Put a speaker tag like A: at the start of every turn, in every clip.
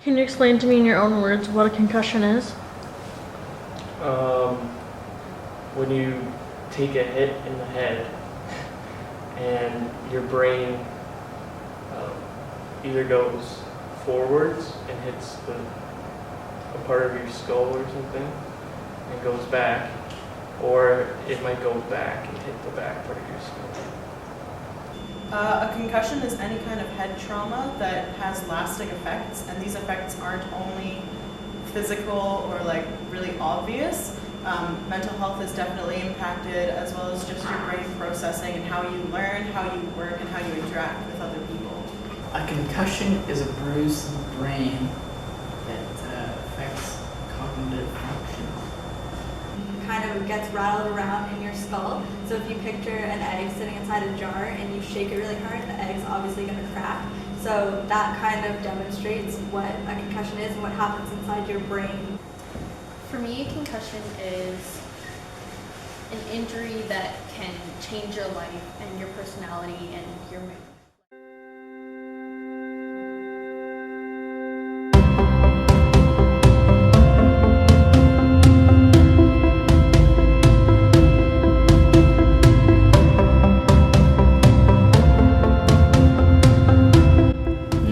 A: Can you explain to me in your own words what a concussion is?
B: When you take a hit in the head and your brain either goes forwards and hits a part of your skull or something and goes back, or it might go back and hit the back part of your skull.
C: A concussion is any kind of head trauma that has lasting effects, and these effects aren't only physical or like really obvious. Mental health is definitely impacted, as well as just your brain processing and how you learn, how you work, and how you interact with other people.
D: A concussion is a bruise in the brain that affects cognitive function.
E: Kind of gets rattled around in your skull. So if you picture an egg sitting inside a jar and you shake it really hard, the egg's obviously going to crack. So that kind of demonstrates what a concussion is and what happens inside your brain.
F: For me, a concussion is an injury that can change your life and your personality and your mood.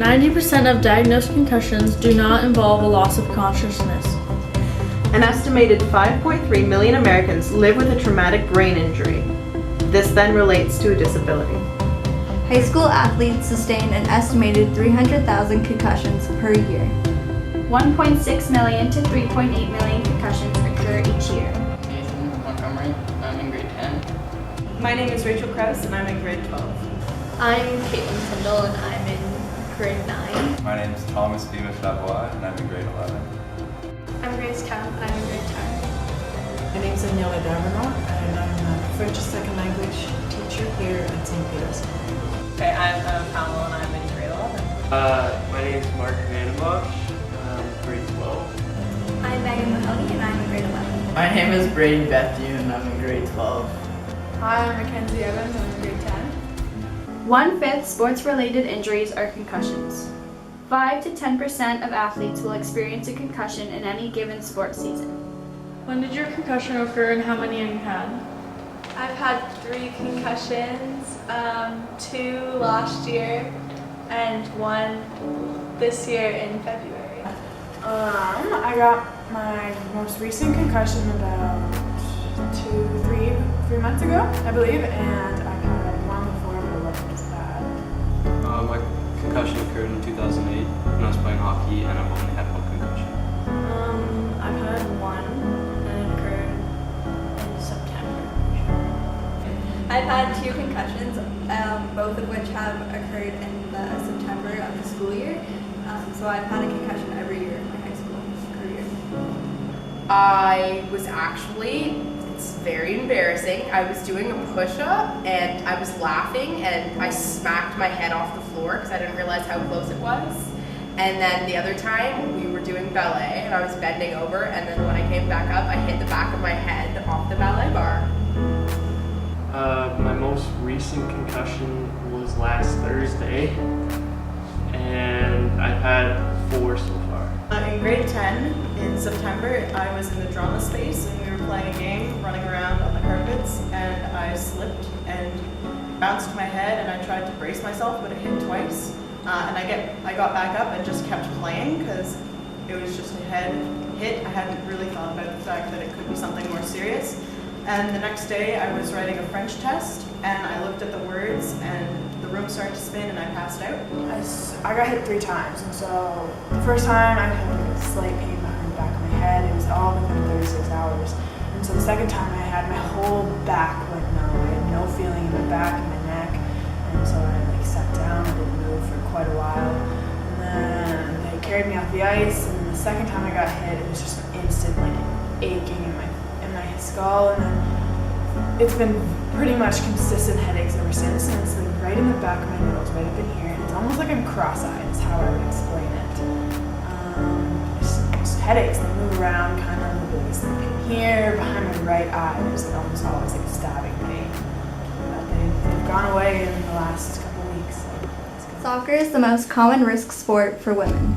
A: 90% of diagnosed concussions do not involve a loss of consciousness.
C: An estimated 5.3 million Americans live with a traumatic brain injury. This then relates to a disability.
E: High school athletes sustain an estimated 300,000 concussions per year.
G: 1.6 million to 3.8 million concussions occur each year.
D: Nathan Montgomery, I'm in grade 10.
C: My name is Rachel Krause, and I'm in grade 12.
F: I'm Caitlin Tyndall and I'm in grade 9.
H: My name is Thomas Beamish Lavoie and I'm in grade 11.
F: I'm Grace Town and I'm in grade 10.
I: My name is Daniela Davenant and I'm a French as second language teacher here at St. Peter's.
J: Okay, I'm Pamela and I'm in grade 11.
B: My name is Mark Vandenbosch, grade 12.
E: I'm Megan Mahoney and I'm in grade 11.
D: My name is Braden Bethune and I'm in grade 12.
K: Hi, I'm Mackenzie Evans, I'm in grade 10.
G: 1/5 sports-related injuries are concussions. 5 to 10% of athletes will experience a concussion in any given sports season.
A: When did your concussion occur and how many have you had?
K: I've had 3 concussions, 2 last year and 1 this year in February.
I: I got my most recent concussion about 3 months ago, I believe, and I've had one before, but it wasn't as bad.
H: My concussion occurred in 2008 when I was playing hockey and I've only had 1 concussion.
A: I've had one and it occurred in September.
E: I've had 2 concussions, both of which have occurred in the September of the school year. So I've had a concussion every year of my high school career.
L: I was actually, it's very embarrassing, I was doing a push-up and I was laughing and I smacked my head off the floor because I didn't realize how close it was. And then the other time we were doing ballet and I was bending over, and then when I came back up I hit the back of my head off the ballet bar.
B: My most recent concussion was last Thursday, and I've had 4 so far.
C: In grade 10, in September, I was in the drama space and we were playing a game, running around on the carpets, and I slipped and bounced my head and I tried to brace myself, but it hit twice. And I got back up and just kept playing because it was just a head hit. I hadn't really thought about the fact that it could be something more serious. And the next day I was writing a French test and I looked at the words and the room started to spin and I passed out.
I: I got hit 3 times, and so the first time I had like a slight pain behind the back of my head. It was all within 36 hours. And so the second time I had my whole back went numb. I had no feeling in my back and my neck. And so I like sat down and didn't move for quite a while. And then they carried me off the ice, and the second time I got hit, it was just an instant like aching in my skull, and then it's been pretty much consistent headaches ever since, and it's like right in the back of my nose, right up in here, and it's almost like I'm cross-eyed is how I would explain it. Just headaches, they move around kind of the biggest thing in here, behind my right eye, there's like almost always like a stabbing pain. But they've gone away in the last couple weeks. So
E: Soccer is the most common risk sport for women.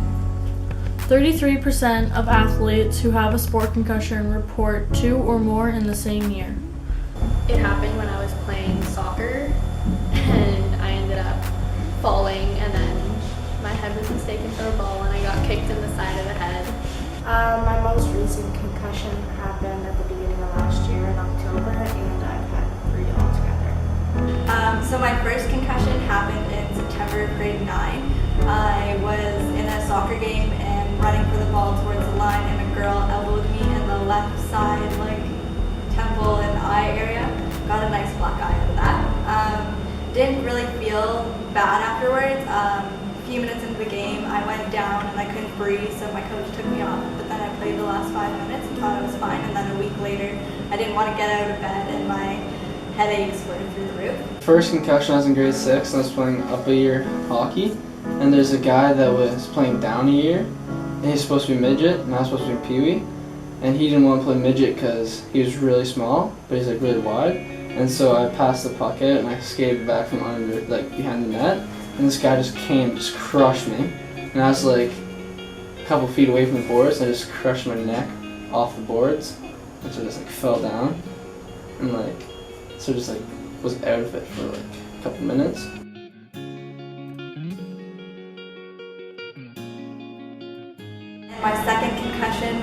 A: 33% of athletes who have a sport concussion report 2 or more in the same year.
F: It happened when I was playing soccer and I ended up falling and then my head was mistaken for a ball and I got kicked in the side of the head.
M: My most recent concussion happened at the beginning of last year in October, and I've had 3 altogether.
E: So my first concussion happened in September of grade 9. I was in a soccer game and running for the ball towards the line, and a girl elbowed me in the left side, temple and eye area. Got a nice black eye out of that. Didn't really feel bad afterwards. A few minutes into the game, I went down and I couldn't breathe, so my coach took me off. But then I played the last 5 minutes and thought I was fine. And then a week later, I didn't want to get out of bed, and my headaches were through the roof.
B: First concussion, I was in grade 6 and I was playing up a year hockey. And there's a guy that was playing down a year, and he's supposed to be midget, and I was supposed to be peewee. And he didn't want to play midget because he was really small, but he's really wide. And so I passed the puck out and I skated back from under, behind the net. And this guy just crushed me. And I was a couple feet away from the boards, and I just crushed my neck off the boards. And so I just fell down. And was out of it for a couple minutes.
E: My second concussion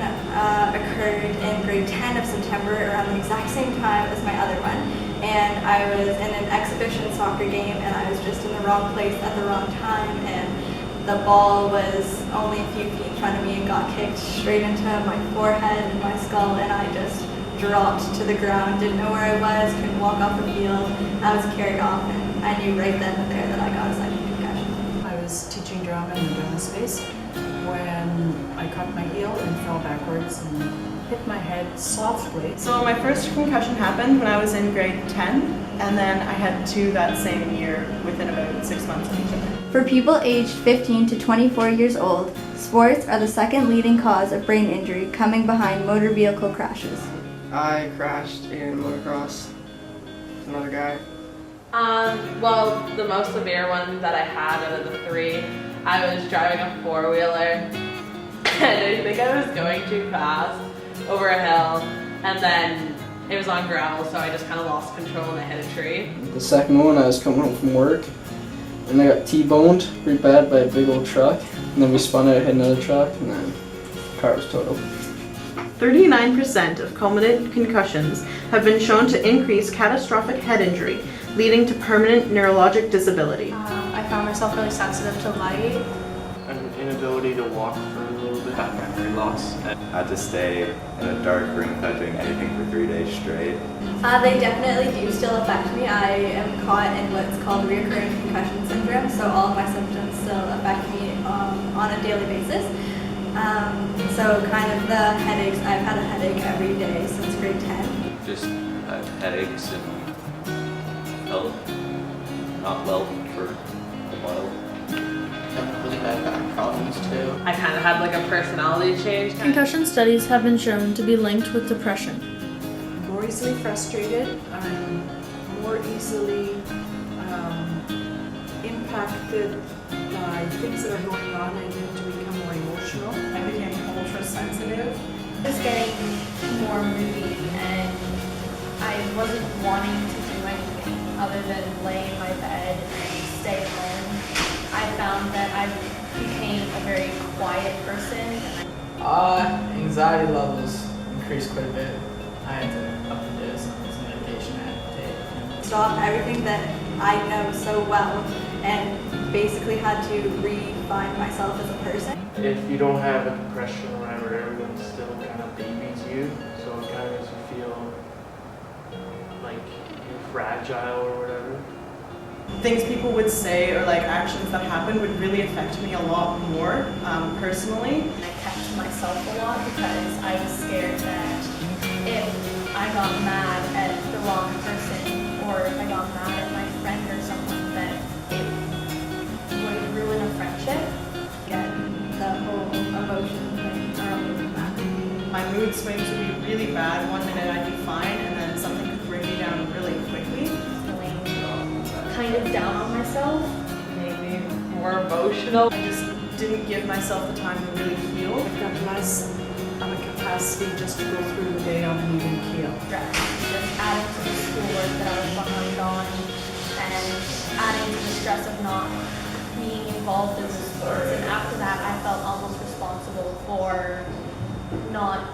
E: occurred in grade 10 of September, around the exact same time as my other one. And I was in an exhibition soccer game, and I was just in the wrong place at the wrong time, and the ball was only a few feet in front of me and got kicked straight into my forehead and my skull, and I just dropped to the ground, didn't know where I was, couldn't walk off the field. I was carried off, and I knew right then and there that I got a second concussion.
C: I was teaching drama in the drama space when I caught my heel and fell backwards and hit my head softly. So my first concussion happened when I was in grade 10, and then I had 2 that same year within about 6 months of each other.
E: For people aged 15 to 24 years old, sports are the second leading cause of brain injury, coming behind motor vehicle crashes.
N: I crashed in motocross with another guy.
J: Well, the most severe one that I had out of the 3, I was driving a 4-wheeler and I think I was going too fast over a hill, and then it was on gravel, so I just kind of lost control and I hit a tree.
B: The second one, I was coming home from work and I got T-boned pretty bad by a big old truck, and then we spun out, hit another truck, and then the car was totaled.
C: 39% of culminant concussions have been shown to increase catastrophic head injury, leading to permanent neurologic disability.
F: I found myself really sensitive to light.
B: An inability to walk for a little bit.
H: Memory loss.
O: I had to stay in a dark room without doing anything for 3 days straight.
E: They definitely do still affect me. I am caught in what's called recurring concussion syndrome, so all of my symptoms still affect me on a daily basis. So kind of the headaches, I've had a headache every day since grade 10.
H: Just headaches and felt not well for a while.
D: Really bad back problems too.
J: I kind of had a personality change.
A: Concussion studies have been shown to be linked with depression.
C: I'm more easily frustrated. I'm more easily impacted by things that are going on. I tend to become more emotional. I became ultra sensitive.
F: I was getting more moody and I wasn't wanting to do anything other than lay in my bed and stay home. I found that I became a very quiet person.
D: Anxiety levels increased quite a bit. I had to up the dose on some medication I had to take.
E: Stop everything that I know so well and basically had to refine myself as a person.
B: If you don't have a compression or whatever, everyone still kind of babies you, so it kind of makes you feel like you're fragile or whatever.
C: Things people would say or actions that happened would really affect me a lot more personally.
F: I kept to myself a lot because I was scared that if I got mad at the wrong person or if I got mad at my friend or someone, that it would ruin a friendship.
E: The whole emotion thing around that.
C: My mood swings would be really bad. One minute I'd be fine, and then something could bring me down really quickly.
F: Feeling kind of down on myself.
J: Maybe more emotional.
C: I just didn't give myself the time to really heal.
P: I've got less of a capacity just to go through the day on an even keel.
F: Stress, just adding to the schoolwork that I was behind on, and adding to the stress of not being involved in the sports. And after that, I felt almost responsible for not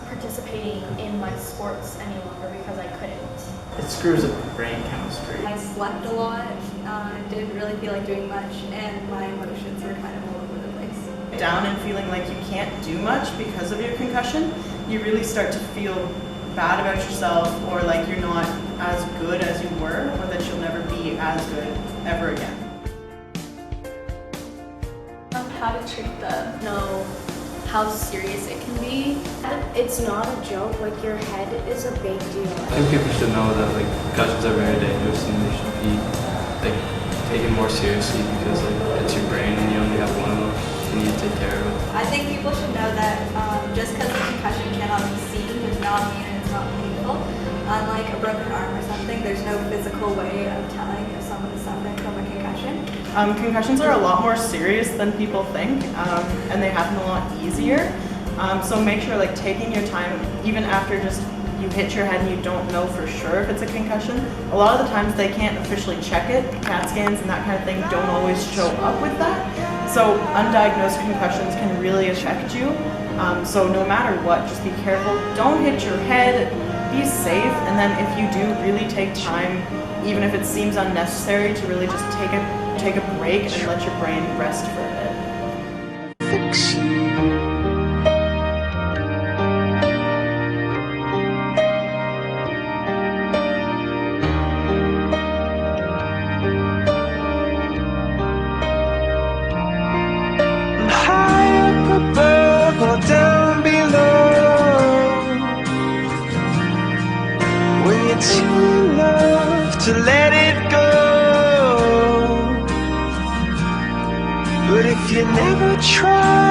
F: participating in my sports any longer because I couldn't.
D: It screws up brain chemistry.
E: I slept a lot, didn't really feel like doing much, and my emotions were kind of all over the place.
C: Down and feeling like you can't do much because of your concussion, you really start to feel bad about yourself, or like you're not as good as you were, or that you'll never be as good ever again.
K: How to treat them.
F: Know how serious it can be.
M: It's not a joke, like your head is a big deal.
H: I think people should know that like concussions are very dangerous and they should be like taken more seriously because like it's your brain and you only have one of them. You need to take care of it.
E: I think people should know that just because a concussion cannot be seen does not mean it's not painful. Unlike a broken arm or something, there's no physical way of telling if someone is suffering from a concussion.
C: Concussions are a lot more serious than people think, and they happen a lot easier. So make sure, like, taking your time, even after just you hit your head and you don't know for sure if it's a concussion. A lot of the times they can't officially check it. CAT scans and that kind of thing don't always show up with that. So undiagnosed concussions can really affect you. So no matter what, just be careful. Don't hit your head. Be safe. And then if you do really take time, even if it seems unnecessary, to really just take a break and let your brain rest for a bit.
Q: Down below, when you're too loved to let it go, but if you never try